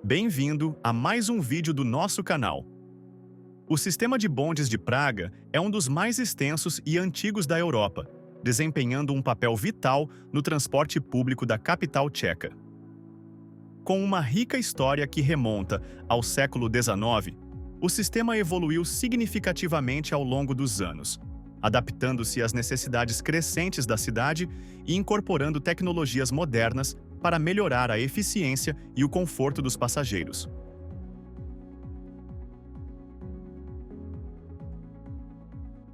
Bem-vindo a mais um vídeo do nosso canal. O sistema de bondes de Praga é um dos mais extensos e antigos da Europa, desempenhando um papel vital no transporte público da capital tcheca. Com uma rica história que remonta ao século XIX, o sistema evoluiu significativamente ao longo dos anos, adaptando-se às necessidades crescentes da cidade e incorporando tecnologias modernas para melhorar a eficiência e o conforto dos passageiros.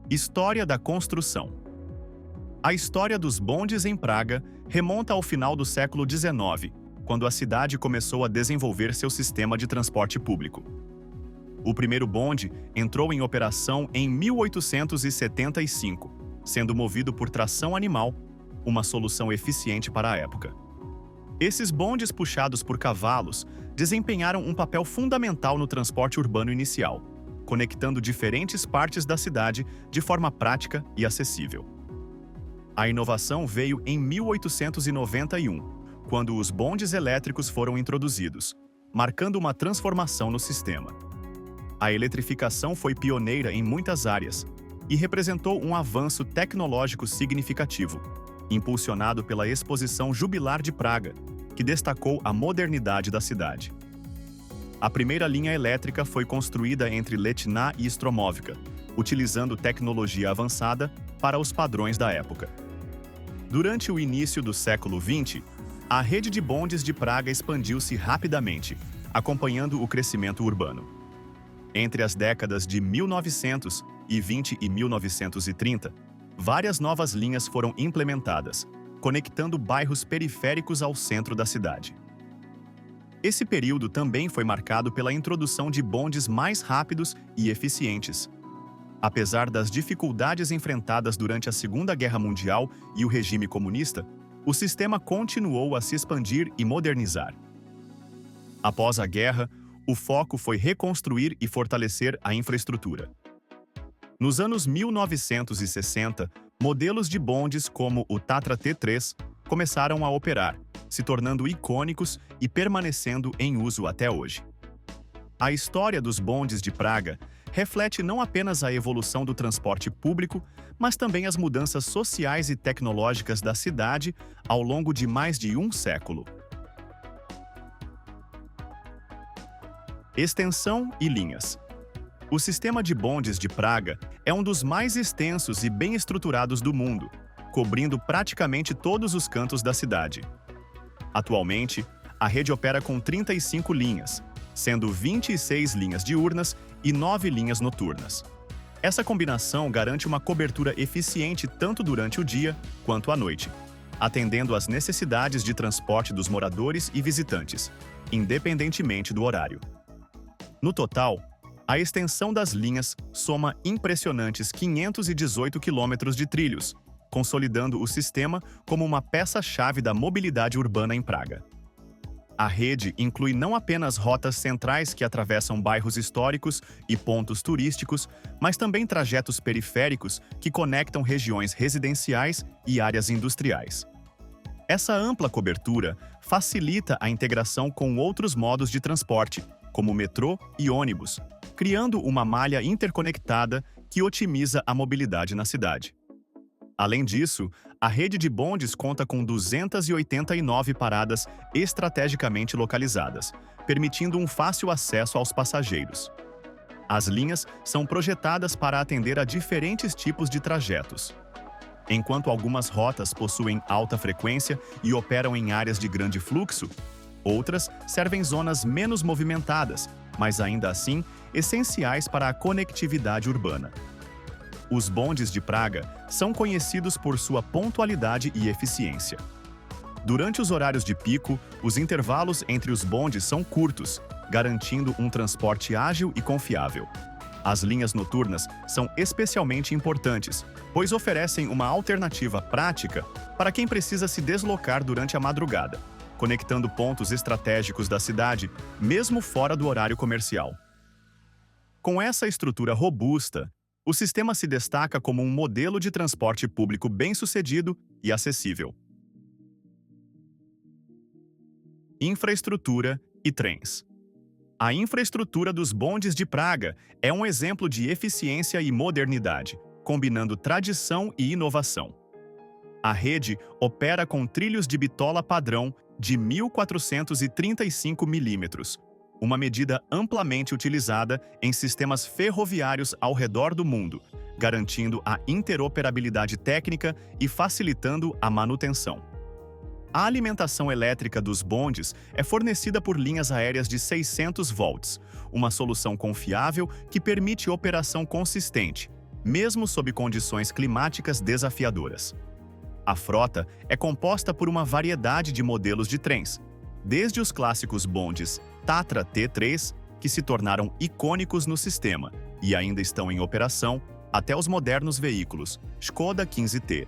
História da construção. A história dos bondes em Praga remonta ao final do século XIX, quando a cidade começou a desenvolver seu sistema de transporte público. O primeiro bonde entrou em operação em 1875, sendo movido por tração animal, uma solução eficiente para a época. Esses bondes puxados por cavalos desempenharam um papel fundamental no transporte urbano inicial, conectando diferentes partes da cidade de forma prática e acessível. A inovação veio em 1891, quando os bondes elétricos foram introduzidos, marcando uma transformação no sistema. A eletrificação foi pioneira em muitas áreas e representou um avanço tecnológico significativo, impulsionado pela Exposição Jubilar de Praga, que destacou a modernidade da cidade. A primeira linha elétrica foi construída entre Letná e Stromovka, utilizando tecnologia avançada para os padrões da época. Durante o início do século XX, a rede de bondes de Praga expandiu-se rapidamente, acompanhando o crescimento urbano. Entre as décadas de 1920 e 1930, várias novas linhas foram implementadas, conectando bairros periféricos ao centro da cidade. Esse período também foi marcado pela introdução de bondes mais rápidos e eficientes. Apesar das dificuldades enfrentadas durante a Segunda Guerra Mundial e o regime comunista, o sistema continuou a se expandir e modernizar. Após a guerra, o foco foi reconstruir e fortalecer a infraestrutura. Nos anos 1960, modelos de bondes como o Tatra T3 começaram a operar, se tornando icônicos e permanecendo em uso até hoje. A história dos bondes de Praga reflete não apenas a evolução do transporte público, mas também as mudanças sociais e tecnológicas da cidade ao longo de mais de um século. Extensão e linhas. O sistema de bondes de Praga é um dos mais extensos e bem estruturados do mundo, cobrindo praticamente todos os cantos da cidade. Atualmente, a rede opera com 35 linhas, sendo 26 linhas diurnas e 9 linhas noturnas. Essa combinação garante uma cobertura eficiente tanto durante o dia quanto à noite, atendendo às necessidades de transporte dos moradores e visitantes, independentemente do horário. No total, a extensão das linhas soma impressionantes 518 quilômetros de trilhos, consolidando o sistema como uma peça-chave da mobilidade urbana em Praga. A rede inclui não apenas rotas centrais que atravessam bairros históricos e pontos turísticos, mas também trajetos periféricos que conectam regiões residenciais e áreas industriais. Essa ampla cobertura facilita a integração com outros modos de transporte, como metrô e ônibus, criando uma malha interconectada que otimiza a mobilidade na cidade. Além disso, a rede de bondes conta com 289 paradas estrategicamente localizadas, permitindo um fácil acesso aos passageiros. As linhas são projetadas para atender a diferentes tipos de trajetos. Enquanto algumas rotas possuem alta frequência e operam em áreas de grande fluxo, outras servem zonas menos movimentadas, mas ainda assim essenciais para a conectividade urbana. Os bondes de Praga são conhecidos por sua pontualidade e eficiência. Durante os horários de pico, os intervalos entre os bondes são curtos, garantindo um transporte ágil e confiável. As linhas noturnas são especialmente importantes, pois oferecem uma alternativa prática para quem precisa se deslocar durante a madrugada, conectando pontos estratégicos da cidade, mesmo fora do horário comercial. Com essa estrutura robusta, o sistema se destaca como um modelo de transporte público bem-sucedido e acessível. Infraestrutura e trens. A infraestrutura dos bondes de Praga é um exemplo de eficiência e modernidade, combinando tradição e inovação. A rede opera com trilhos de bitola padrão de 1.435 milímetros, uma medida amplamente utilizada em sistemas ferroviários ao redor do mundo, garantindo a interoperabilidade técnica e facilitando a manutenção. A alimentação elétrica dos bondes é fornecida por linhas aéreas de 600 volts, uma solução confiável que permite operação consistente, mesmo sob condições climáticas desafiadoras. A frota é composta por uma variedade de modelos de trens, desde os clássicos bondes Tatra T3, que se tornaram icônicos no sistema e ainda estão em operação, até os modernos veículos Škoda 15T.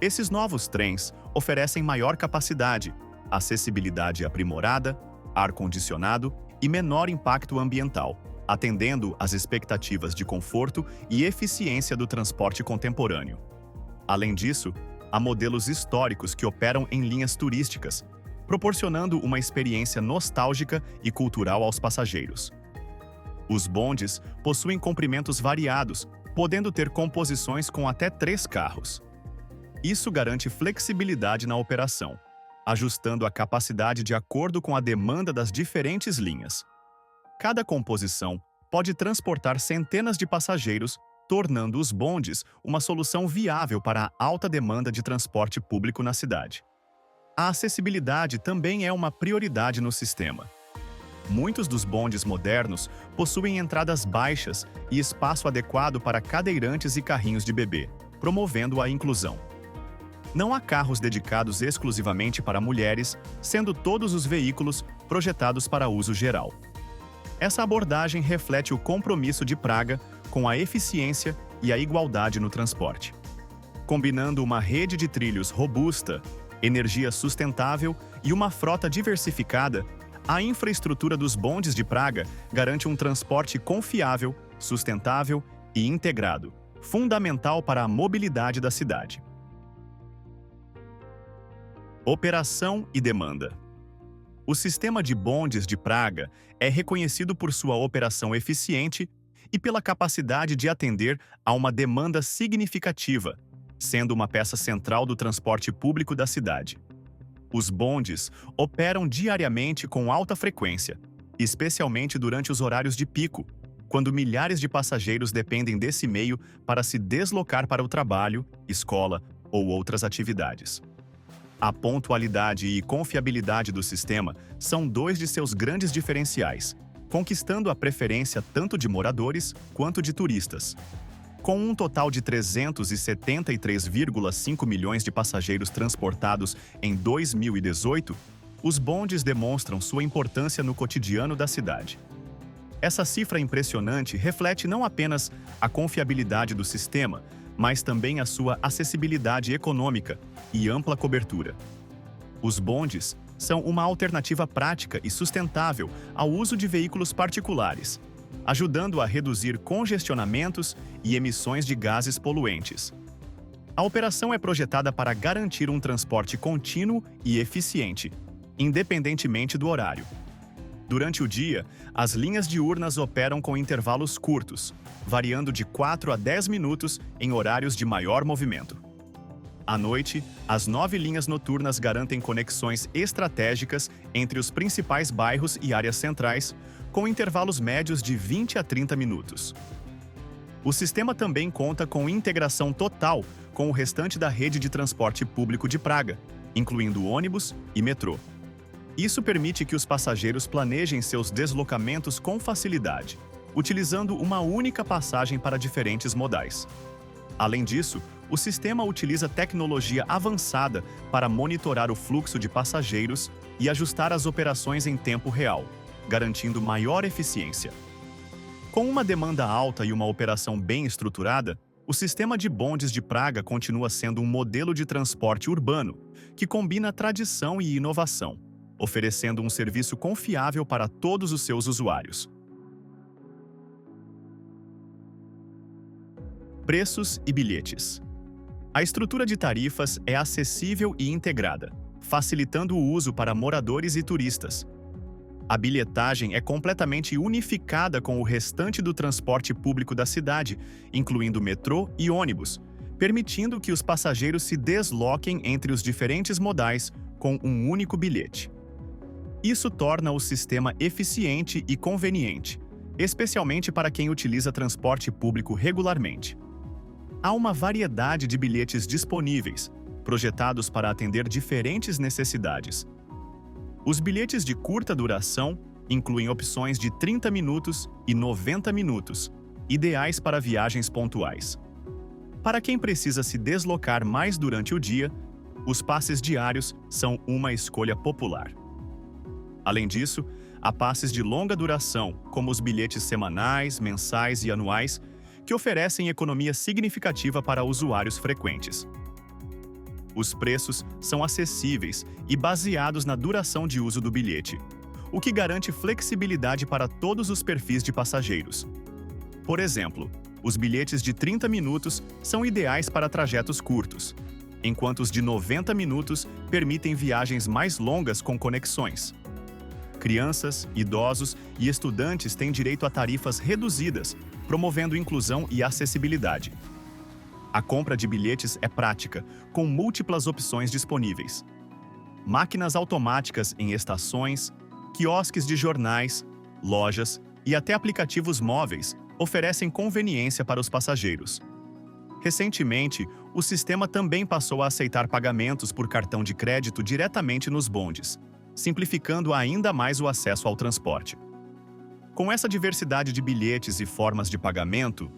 Esses novos trens oferecem maior capacidade, acessibilidade aprimorada, ar-condicionado e menor impacto ambiental, atendendo às expectativas de conforto e eficiência do transporte contemporâneo. Além disso, há modelos históricos que operam em linhas turísticas, proporcionando uma experiência nostálgica e cultural aos passageiros. Os bondes possuem comprimentos variados, podendo ter composições com até 3 carros. Isso garante flexibilidade na operação, ajustando a capacidade de acordo com a demanda das diferentes linhas. Cada composição pode transportar centenas de passageiros, tornando os bondes uma solução viável para a alta demanda de transporte público na cidade. A acessibilidade também é uma prioridade no sistema. Muitos dos bondes modernos possuem entradas baixas e espaço adequado para cadeirantes e carrinhos de bebê, promovendo a inclusão. Não há carros dedicados exclusivamente para mulheres, sendo todos os veículos projetados para uso geral. Essa abordagem reflete o compromisso de Praga com a eficiência e a igualdade no transporte. Combinando uma rede de trilhos robusta, energia sustentável e uma frota diversificada, a infraestrutura dos bondes de Praga garante um transporte confiável, sustentável e integrado, fundamental para a mobilidade da cidade. Operação e demanda. O sistema de bondes de Praga é reconhecido por sua operação eficiente e pela capacidade de atender a uma demanda significativa, sendo uma peça central do transporte público da cidade. Os bondes operam diariamente com alta frequência, especialmente durante os horários de pico, quando milhares de passageiros dependem desse meio para se deslocar para o trabalho, escola ou outras atividades. A pontualidade e confiabilidade do sistema são 2 de seus grandes diferenciais, conquistando a preferência tanto de moradores quanto de turistas. Com um total de 373,5 milhões de passageiros transportados em 2018, os bondes demonstram sua importância no cotidiano da cidade. Essa cifra impressionante reflete não apenas a confiabilidade do sistema, mas também a sua acessibilidade econômica e ampla cobertura. Os bondes são uma alternativa prática e sustentável ao uso de veículos particulares, ajudando a reduzir congestionamentos e emissões de gases poluentes. A operação é projetada para garantir um transporte contínuo e eficiente, independentemente do horário. Durante o dia, as linhas diurnas operam com intervalos curtos, variando de 4 a 10 minutos em horários de maior movimento. À noite, as 9 linhas noturnas garantem conexões estratégicas entre os principais bairros e áreas centrais, com intervalos médios de 20 a 30 minutos. O sistema também conta com integração total com o restante da rede de transporte público de Praga, incluindo ônibus e metrô. Isso permite que os passageiros planejem seus deslocamentos com facilidade, utilizando uma única passagem para diferentes modais. Além disso, o sistema utiliza tecnologia avançada para monitorar o fluxo de passageiros e ajustar as operações em tempo real, garantindo maior eficiência. Com uma demanda alta e uma operação bem estruturada, o sistema de bondes de Praga continua sendo um modelo de transporte urbano que combina tradição e inovação, oferecendo um serviço confiável para todos os seus usuários. Preços e bilhetes. A estrutura de tarifas é acessível e integrada, facilitando o uso para moradores e turistas. A bilhetagem é completamente unificada com o restante do transporte público da cidade, incluindo metrô e ônibus, permitindo que os passageiros se desloquem entre os diferentes modais com um único bilhete. Isso torna o sistema eficiente e conveniente, especialmente para quem utiliza transporte público regularmente. Há uma variedade de bilhetes disponíveis, projetados para atender diferentes necessidades. Os bilhetes de curta duração incluem opções de 30 minutos e 90 minutos, ideais para viagens pontuais. Para quem precisa se deslocar mais durante o dia, os passes diários são uma escolha popular. Além disso, há passes de longa duração, como os bilhetes semanais, mensais e anuais, que oferecem economia significativa para usuários frequentes. Os preços são acessíveis e baseados na duração de uso do bilhete, o que garante flexibilidade para todos os perfis de passageiros. Por exemplo, os bilhetes de 30 minutos são ideais para trajetos curtos, enquanto os de 90 minutos permitem viagens mais longas com conexões. Crianças, idosos e estudantes têm direito a tarifas reduzidas, promovendo inclusão e acessibilidade. A compra de bilhetes é prática, com múltiplas opções disponíveis. Máquinas automáticas em estações, quiosques de jornais, lojas e até aplicativos móveis oferecem conveniência para os passageiros. Recentemente, o sistema também passou a aceitar pagamentos por cartão de crédito diretamente nos bondes, simplificando ainda mais o acesso ao transporte. Com essa diversidade de bilhetes e formas de pagamento,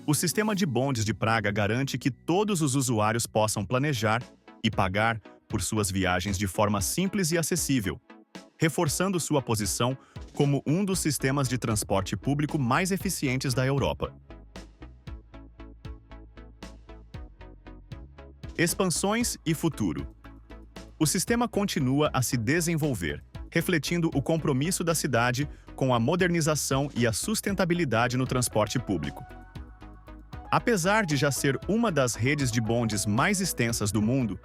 o sistema de bondes de Praga garante que todos os usuários possam planejar e pagar por suas viagens de forma simples e acessível, reforçando sua posição como um dos sistemas de transporte público mais eficientes da Europa. Expansões e futuro. O sistema continua a se desenvolver, refletindo o compromisso da cidade com a modernização e a sustentabilidade no transporte público. Apesar de já ser uma das redes de bondes mais extensas do mundo,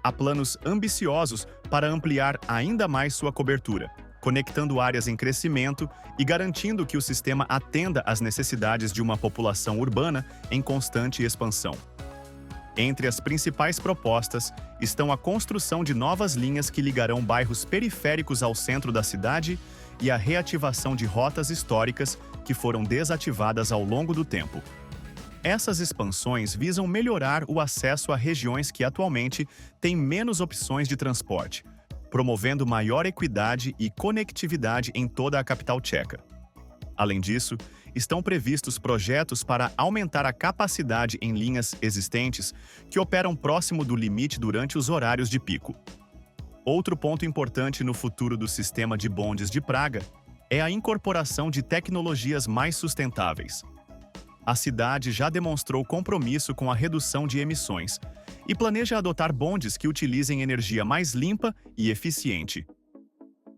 há planos ambiciosos para ampliar ainda mais sua cobertura, conectando áreas em crescimento e garantindo que o sistema atenda às necessidades de uma população urbana em constante expansão. Entre as principais propostas estão a construção de novas linhas que ligarão bairros periféricos ao centro da cidade e a reativação de rotas históricas que foram desativadas ao longo do tempo. Essas expansões visam melhorar o acesso a regiões que atualmente têm menos opções de transporte, promovendo maior equidade e conectividade em toda a capital tcheca. Além disso, estão previstos projetos para aumentar a capacidade em linhas existentes que operam próximo do limite durante os horários de pico. Outro ponto importante no futuro do sistema de bondes de Praga é a incorporação de tecnologias mais sustentáveis. A cidade já demonstrou compromisso com a redução de emissões e planeja adotar bondes que utilizem energia mais limpa e eficiente.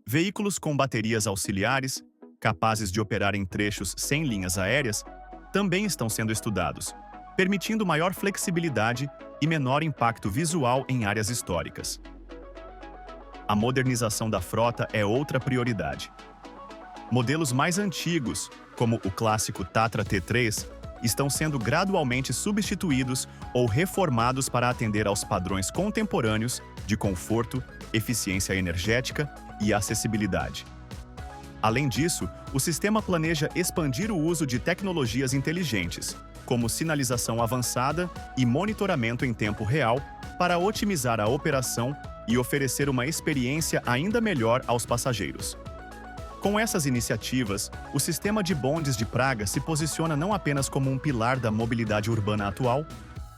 Veículos com baterias auxiliares, capazes de operar em trechos sem linhas aéreas, também estão sendo estudados, permitindo maior flexibilidade e menor impacto visual em áreas históricas. A modernização da frota é outra prioridade. Modelos mais antigos, como o clássico Tatra T3, estão sendo gradualmente substituídos ou reformados para atender aos padrões contemporâneos de conforto, eficiência energética e acessibilidade. Além disso, o sistema planeja expandir o uso de tecnologias inteligentes, como sinalização avançada e monitoramento em tempo real, para otimizar a operação e oferecer uma experiência ainda melhor aos passageiros. Com essas iniciativas, o sistema de bondes de Praga se posiciona não apenas como um pilar da mobilidade urbana atual,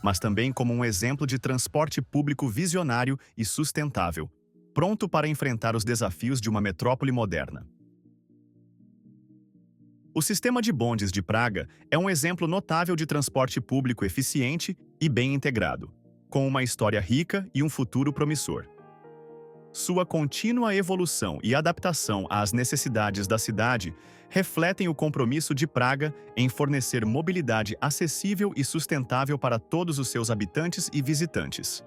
mas também como um exemplo de transporte público visionário e sustentável, pronto para enfrentar os desafios de uma metrópole moderna. O sistema de bondes de Praga é um exemplo notável de transporte público eficiente e bem integrado, com uma história rica e um futuro promissor. Sua contínua evolução e adaptação às necessidades da cidade refletem o compromisso de Praga em fornecer mobilidade acessível e sustentável para todos os seus habitantes e visitantes.